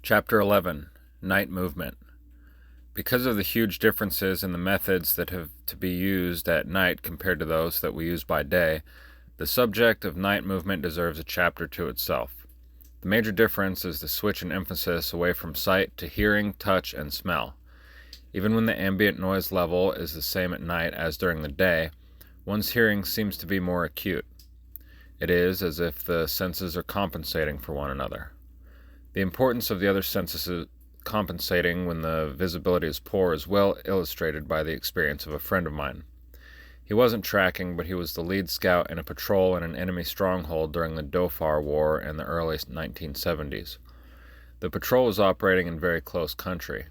Chapter 11. Night Movement. Because of the huge differences in the methods that have to be used at night compared to those that we use by day, the subject of night movement deserves a chapter to itself. The major difference is the switch in emphasis away from sight to hearing, touch, and smell. Even when the ambient noise level is the same at night as during the day, one's hearing seems to be more acute. It is as if the senses are compensating for one another. The importance of the other senses compensating when the visibility is poor is well illustrated by the experience of a friend of mine. He wasn't tracking, but he was the lead scout in a patrol in an enemy stronghold during the Dhofar War in the early 1970s. The patrol was operating in very close country.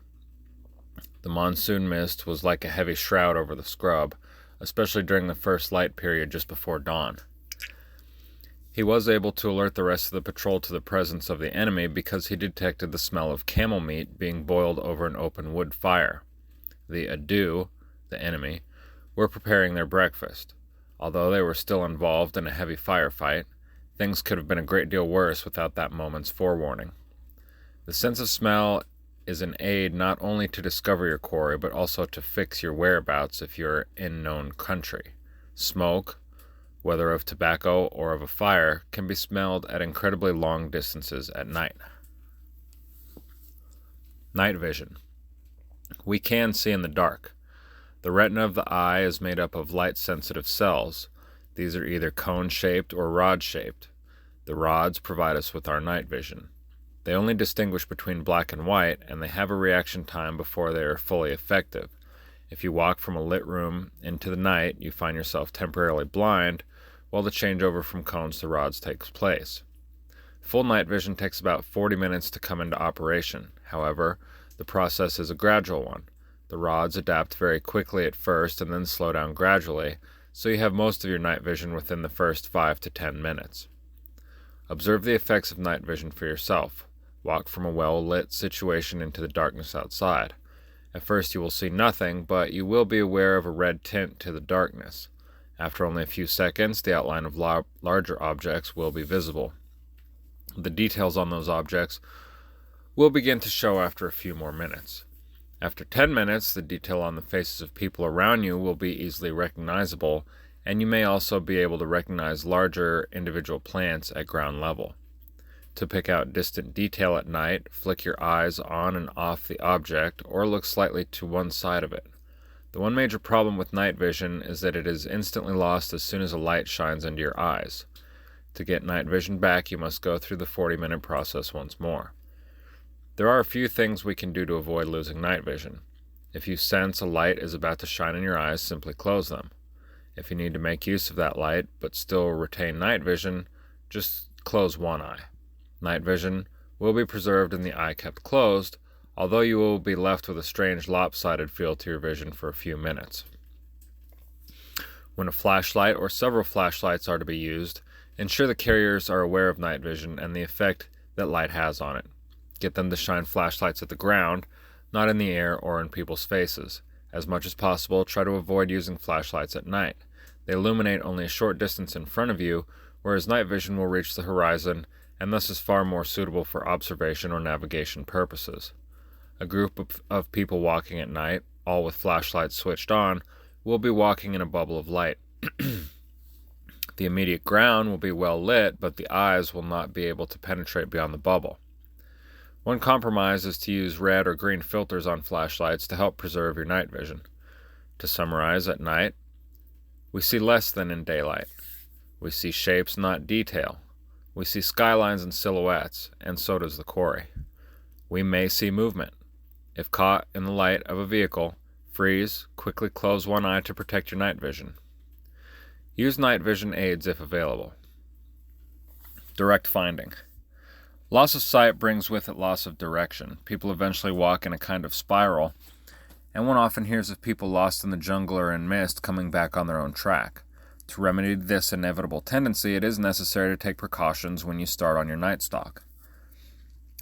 The monsoon mist was like a heavy shroud over the scrub, especially during the first light period just before dawn. He was able to alert the rest of the patrol to the presence of the enemy because he detected the smell of camel meat being boiled over an open wood fire. The Adu, the enemy, were preparing their breakfast. Although they were still involved in a heavy firefight, things could have been a great deal worse without that moment's forewarning. The sense of smell is an aid not only to discover your quarry, but also to fix your whereabouts if you're in known country. Smoke, whether of tobacco or of a fire, can be smelled at incredibly long distances at night. Night vision. We can see in the dark. The retina of the eye is made up of light-sensitive cells. These are either cone-shaped or rod-shaped. The rods provide us with our night vision. They only distinguish between black and white, and they have a reaction time before they are fully effective. If you walk from a lit room into the night, you find yourself temporarily blind, while the changeover from cones to rods takes place. Full night vision takes about 40 minutes to come into operation. However, the process is a gradual one. The rods adapt very quickly at first and then slow down gradually, so you have most of your night vision within the first 5 to 10 minutes. Observe the effects of night vision for yourself. Walk from a well-lit situation into the darkness outside. At first you will see nothing, but you will be aware of a red tint to the darkness. After only a few seconds, the outline of larger objects will be visible. The details on those objects will begin to show after a few more minutes. After 10 minutes, the detail on the faces of people around you will be easily recognizable, and you may also be able to recognize larger individual plants at ground level. To pick out distant detail at night, flick your eyes on and off the object, or look slightly to one side of it. The one major problem with night vision is that it is instantly lost as soon as a light shines into your eyes. To get night vision back, you must go through the 40-minute process once more. There are a few things we can do to avoid losing night vision. If you sense a light is about to shine in your eyes, simply close them. If you need to make use of that light but still retain night vision, just close one eye. Night vision will be preserved in the eye kept closed, although you will be left with a strange lopsided feel to your vision for a few minutes. When a flashlight or several flashlights are to be used, ensure the carriers are aware of night vision and the effect that light has on it. Get them to shine flashlights at the ground, not in the air or in people's faces. As much as possible, try to avoid using flashlights at night. They illuminate only a short distance in front of you, whereas night vision will reach the horizon and thus is far more suitable for observation or navigation purposes. A group of people walking at night, all with flashlights switched on, will be walking in a bubble of light. The immediate ground will be well lit, but the eyes will not be able to penetrate beyond the bubble. One compromise is to use red or green filters on flashlights to help preserve your night vision. To summarize, at night, we see less than in daylight. We see shapes, not detail. We see skylines and silhouettes, and so does the quarry. We may see movement. If caught in the light of a vehicle, freeze, quickly close one eye to protect your night vision. Use night vision aids if available. Direct finding. Loss of sight brings with it loss of direction. People eventually walk in a kind of spiral, and one often hears of people lost in the jungle or in mist coming back on their own track. To remedy this inevitable tendency, it is necessary to take precautions when you start on your night stalk.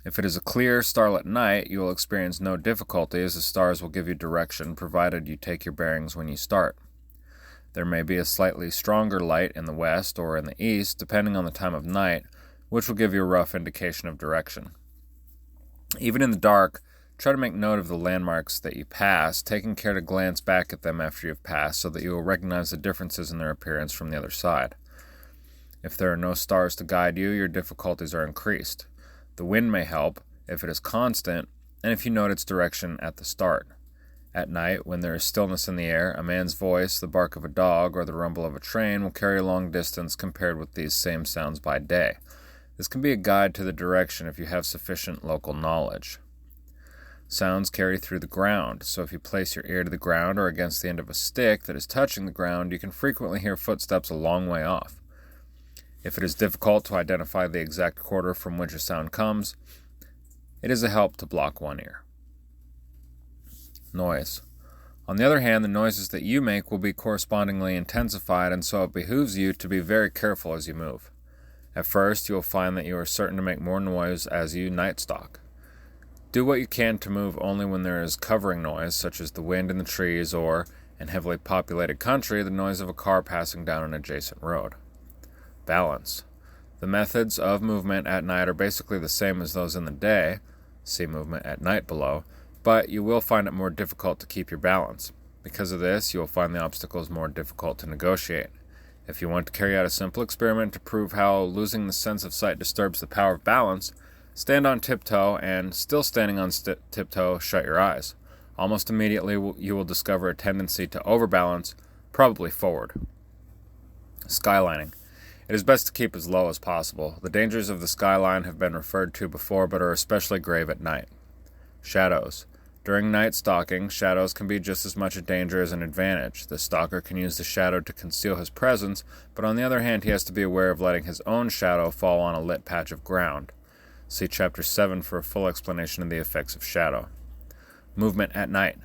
If it is a clear, starlit night, you will experience no difficulty as the stars will give you direction, provided you take your bearings when you start. There may be a slightly stronger light in the west or in the east, depending on the time of night, which will give you a rough indication of direction. Even in the dark, try to make note of the landmarks that you pass, taking care to glance back at them after you've passed so that you will recognize the differences in their appearance from the other side. If there are no stars to guide you, your difficulties are increased. The wind may help, if it is constant, and if you note its direction at the start. At night, when there is stillness in the air, a man's voice, the bark of a dog, or the rumble of a train will carry a long distance compared with these same sounds by day. This can be a guide to the direction if you have sufficient local knowledge. Sounds carry through the ground, so if you place your ear to the ground or against the end of a stick that is touching the ground, you can frequently hear footsteps a long way off. If it is difficult to identify the exact quarter from which a sound comes, it is a help to block one ear. Noise. On the other hand, the noises that you make will be correspondingly intensified, and so it behooves you to be very careful as you move. At first, you will find that you are certain to make more noise as you night stalk. Do what you can to move only when there is covering noise, such as the wind in the trees or, in heavily populated country, the noise of a car passing down an adjacent road. Balance. The methods of movement at night are basically the same as those in the day, see movement at night below, but you will find it more difficult to keep your balance. Because of this, you will find the obstacles more difficult to negotiate. If you want to carry out a simple experiment to prove how losing the sense of sight disturbs the power of balance, stand on tiptoe and, still standing on tiptoe, shut your eyes. Almost immediately you will discover a tendency to overbalance, probably forward. Skylining. It is best to keep as low as possible. The dangers of the skyline have been referred to before, but are especially grave at night. Shadows. During night stalking, shadows can be just as much a danger as an advantage. The stalker can use the shadow to conceal his presence, but on the other hand, he has to be aware of letting his own shadow fall on a lit patch of ground. See Chapter 7 for a full explanation of the effects of shadow. Movement at night.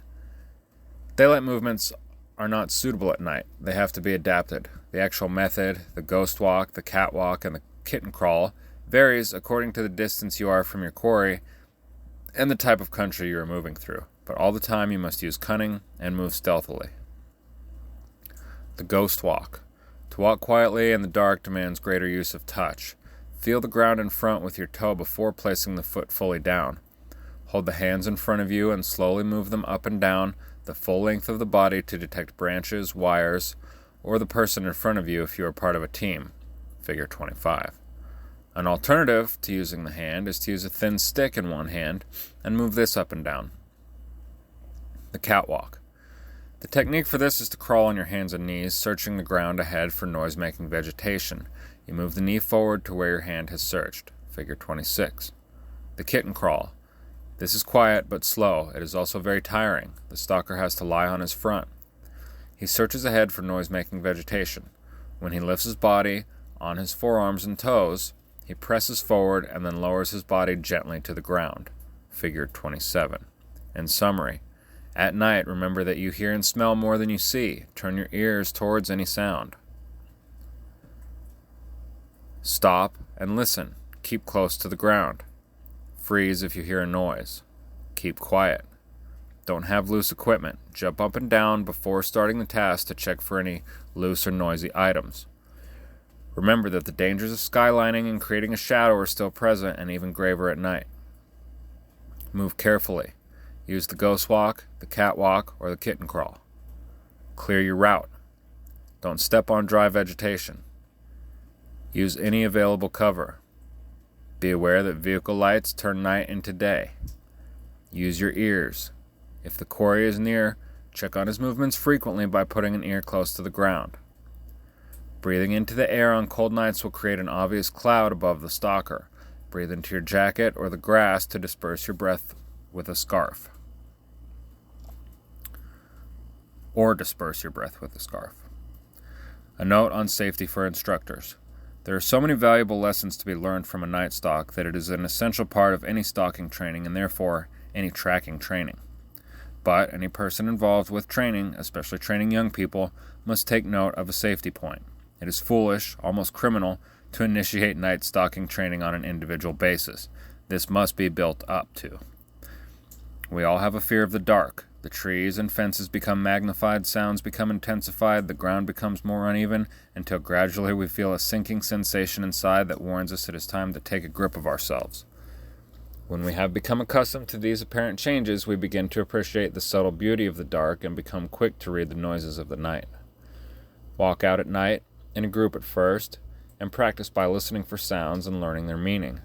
Daylight movements are not suitable at night. They have to be adapted. The actual method, the ghost walk, the catwalk, and the kitten crawl, varies according to the distance you are from your quarry and the type of country you are moving through. But all the time you must use cunning and move stealthily. The ghost walk. To walk quietly in the dark demands greater use of touch. Feel the ground in front with your toe before placing the foot fully down. Hold the hands in front of you and slowly move them up and down the full length of the body to detect branches, wires, or the person in front of you if you are part of a team. Figure 25. An alternative to using the hand is to use a thin stick in one hand and move this up and down. The catwalk. The technique for this is to crawl on your hands and knees, searching the ground ahead for noise-making vegetation. You move the knee forward to where your hand has searched. Figure 26. The kitten crawl. This is quiet but slow. It is also very tiring. The stalker has to lie on his front. He searches ahead for noise-making vegetation. When he lifts his body on his forearms and toes, he presses forward and then lowers his body gently to the ground. Figure 27. In summary, at night, remember that you hear and smell more than you see. Turn your ears towards any sound. Stop and listen. Keep close to the ground. Freeze if you hear a noise. Keep quiet. Don't have loose equipment. Jump up and down before starting the task to check for any loose or noisy items. Remember that the dangers of skylining and creating a shadow are still present and even graver at night. Move carefully. Use the ghost walk, the catwalk, or the kitten crawl. Clear your route. Don't step on dry vegetation. Use any available cover. Be aware that vehicle lights turn night into day. Use your ears. If the quarry is near, check on his movements frequently by putting an ear close to the ground. Breathing into the air on cold nights will create an obvious cloud above the stalker. Breathe into your jacket or the grass to disperse your breath with a scarf. A note on safety for instructors. There are so many valuable lessons to be learned from a night stalk that it is an essential part of any stalking training and therefore any tracking training. But any person involved with training, especially training young people, must take note of a safety point. It is foolish, almost criminal, to initiate night stalking training on an individual basis. This must be built up to. We all have a fear of the dark. The trees and fences become magnified, sounds become intensified, the ground becomes more uneven, until gradually we feel a sinking sensation inside that warns us it is time to take a grip of ourselves. When we have become accustomed to these apparent changes, we begin to appreciate the subtle beauty of the dark and become quick to read the noises of the night. Walk out at night, in a group at first, and practice by listening for sounds and learning their meaning.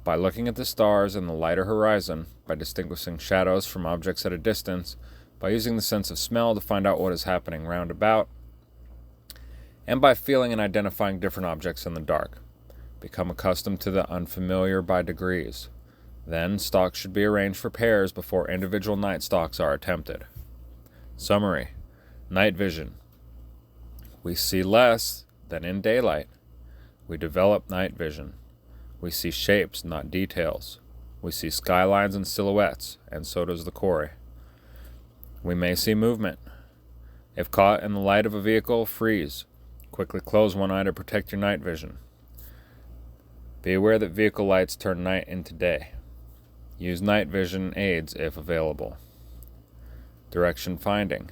By looking at the stars and the lighter horizon, by distinguishing shadows from objects at a distance, by using the sense of smell to find out what is happening round about, and by feeling and identifying different objects in the dark. Become accustomed to the unfamiliar by degrees. Then, stalks should be arranged for pairs before individual night stalks are attempted. Summary: night vision. We see less than in daylight. We develop night vision. We see shapes, not details. We see skylines and silhouettes, and so does the quarry. We may see movement. If caught in the light of a vehicle, freeze. Quickly close one eye to protect your night vision. Be aware that vehicle lights turn night into day. Use night vision aids if available. Direction finding.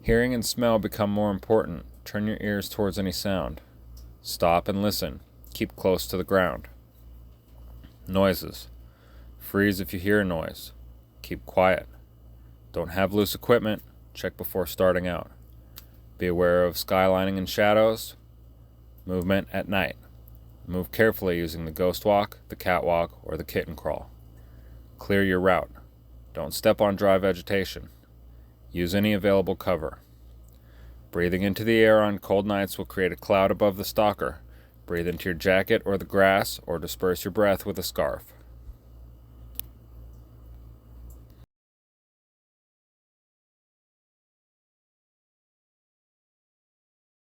Hearing and smell become more important. Turn your ears towards any sound. Stop and listen. Keep close to the ground. Noises. Freeze if you hear a noise. Keep quiet. Don't have loose equipment. Check before starting out. Be aware of skylining and shadows. Movement at night. Move carefully using the ghost walk, the catwalk, or the kitten crawl. Clear your route. Don't step on dry vegetation. Use any available cover. Breathing into the air on cold nights will create a cloud above the stalker. Breathe into your jacket or the grass, or disperse your breath with a scarf.